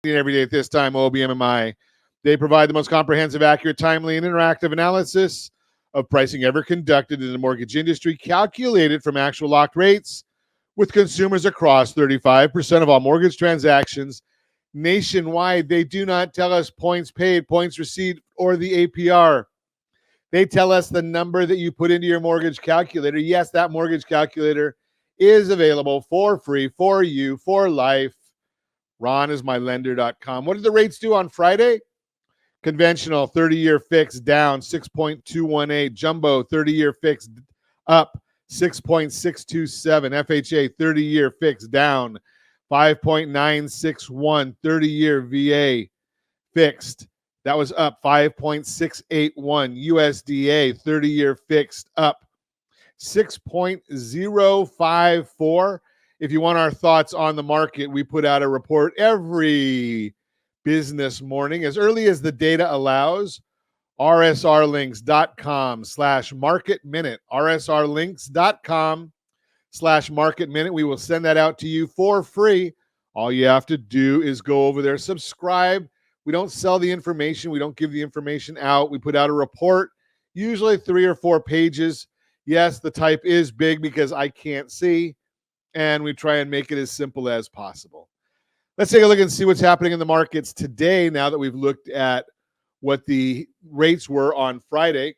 every day at this time, OBMMI. They provide the most comprehensive, accurate, timely, and interactive analysis of pricing ever conducted in the mortgage industry, calculated from actual locked rates with consumers across 35% of all mortgage transactions nationwide. They do not tell us points paid, points received, or the APR. They tell us the number that you put into your mortgage calculator. Yes, that mortgage calculator is available for free for you for life. RonIsMyLender.com. What did the rates do on Friday? Conventional 30-year fixed down 6.218. Jumbo 30-year fixed up 6.627. FHA 30-year fixed down 5.961. 30-year VA fixed, that was up 5.681. USDA 30-year fixed up 6.054. If you want our thoughts on the market, we put out a report every business morning as early as the data allows. rsrlinks.com/market minute. rsrlinks.com/market minute. We will send that out to you for free. All you have to do is go over there, subscribe. We don't sell the information. We don't give the information out. We put out a report, usually 3 or 4 pages. Yes, the type is big because I can't see, and we try and make it as simple as possible. Let's take a look and see what's happening in the markets today now that we've looked at what the rates were on Friday.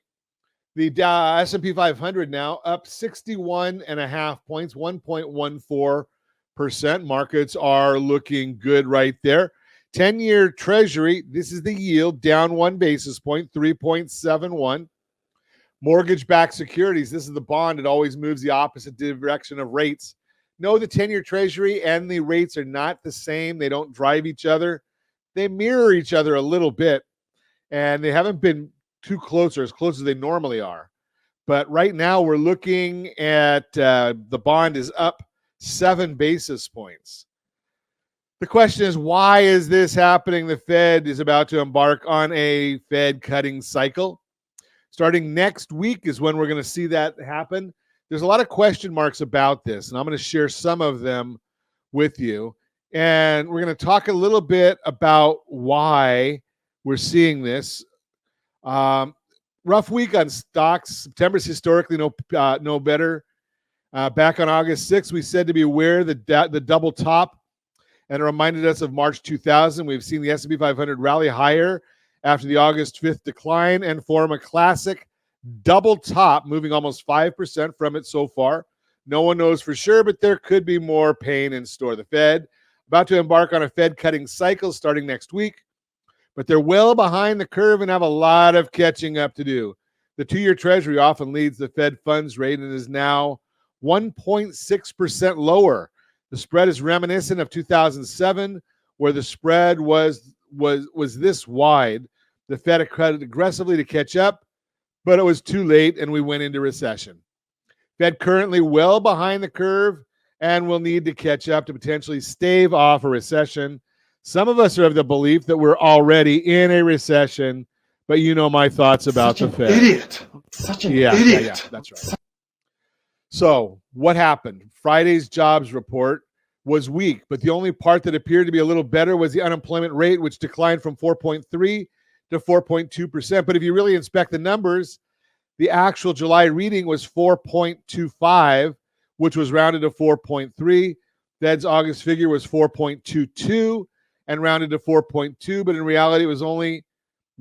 The S&P 500 now up 61.5 points, 1.14%. Markets are looking good right there. 10-year Treasury, this is the yield, down 1 basis point, 3.71. Mortgage-backed securities, this is the bond. It always moves the opposite direction of rates. No, the 10-year Treasury and the rates are not the same. They don't drive each other. They mirror each other a little bit, and they haven't been too close or as close as they normally are. But right now we're looking at the bond is up 7 basis points. The question is, why is this happening? The Fed is about to embark on a Fed cutting cycle. Starting next week is when we're going to see that happen. There's a lot of question marks about this, and I'm going to share some of them with you. And we're going to talk a little bit about why we're seeing this. Rough week on stocks. September's historically no better. Back on August 6th, we said to be aware the double top, and it reminded us of March 2000. We've seen the S&P 500 rally higher after the August 5th decline and form a classic double top, moving almost 5% from it so far. No one knows for sure, but there could be more pain in store. The Fed about to embark on a Fed cutting cycle starting next week, but they're well behind the curve and have a lot of catching up to do. The 2-year Treasury often leads the Fed funds rate and is now 1.6% lower. The spread is reminiscent of 2007, where the spread was this wide. The Fed cut aggressively to catch up, but it was too late, and we went into recession. Fed currently well behind the curve and will need to catch up to potentially stave off a recession. Some of us are of the belief that we're already in a recession, but you know my thoughts about the Fed. Such an idiot. Yeah, that's right. So what happened? Friday's jobs report was weak, but the only part that appeared to be a little better was the unemployment rate, which declined from 4.3 to 4.2%. But if you really inspect the numbers, the actual July reading was 4.25, which was rounded to 4.3. Fed's August figure was 4.22 and rounded to 4.2, but in reality, it was only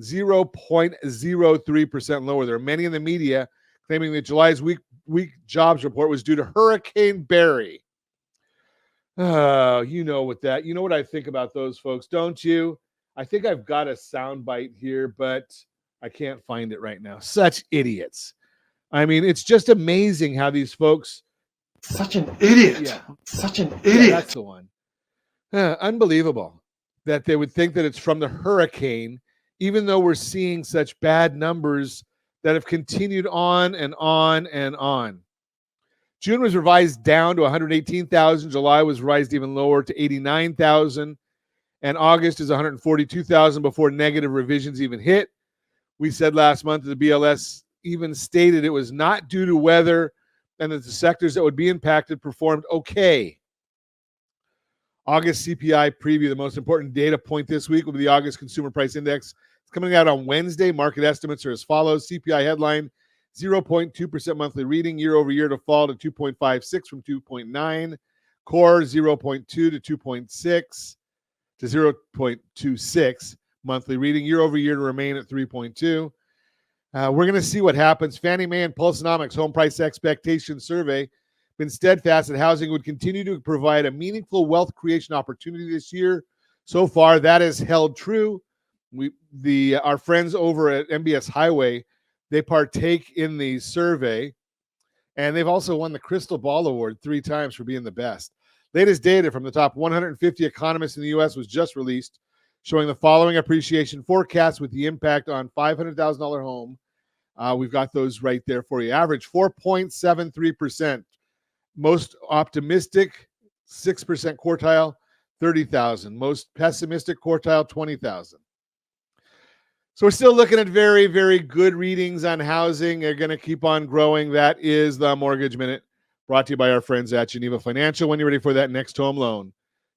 0.03% lower. There are many in the media claiming that July's weak jobs report was due to Hurricane Barry. You know what I think about those folks, don't you? I think I've got a soundbite here, but I can't find it right now. Such idiots. I mean, it's just amazing how these folks. Such an idiot. Yeah. Such an idiot. Yeah, that's the one. Unbelievable that they would think that it's from the hurricane, even though we're seeing such bad numbers that have continued on and on and on. June was revised down to 118,000. July was revised even lower to 89,000. And August is 142,000 before negative revisions even hit. We said last month that the BLS even stated it was not due to weather and that the sectors that would be impacted performed okay. August CPI preview, the most important data point this week will be the August Consumer Price Index. It's coming out on Wednesday. Market estimates are as follows. CPI headline, 0.2% monthly reading year over year to fall to 2.56 from 2.9. Core 0.2 to 2.6 to 0.26 monthly reading year over year to remain at 3.2. We're going to see what happens. Fannie Mae and Pulsenomics Home Price Expectation Survey been steadfast that housing would continue to provide a meaningful wealth creation opportunity this year. So far, that has held true. Our friends over at MBS Highway, they partake in the survey, and they've also won the Crystal Ball Award 3 times for being the best. Latest data from the top 150 economists in the U.S. was just released, showing the following appreciation forecast with the impact on $500,000 home. We've got those right there for you. Average 4.73%. Most optimistic, 6% quartile, 30,000. Most pessimistic quartile, 20,000. So we're still looking at very, very good readings on housing. They're going to keep on growing. That is the Mortgage Minute, brought to you by our friends at Geneva Financial. When you're ready for that next home loan,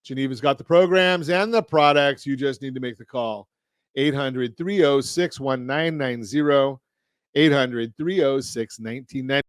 Geneva's got the programs and the products. You just need to make the call. 800-306-1990, 800-306-1990.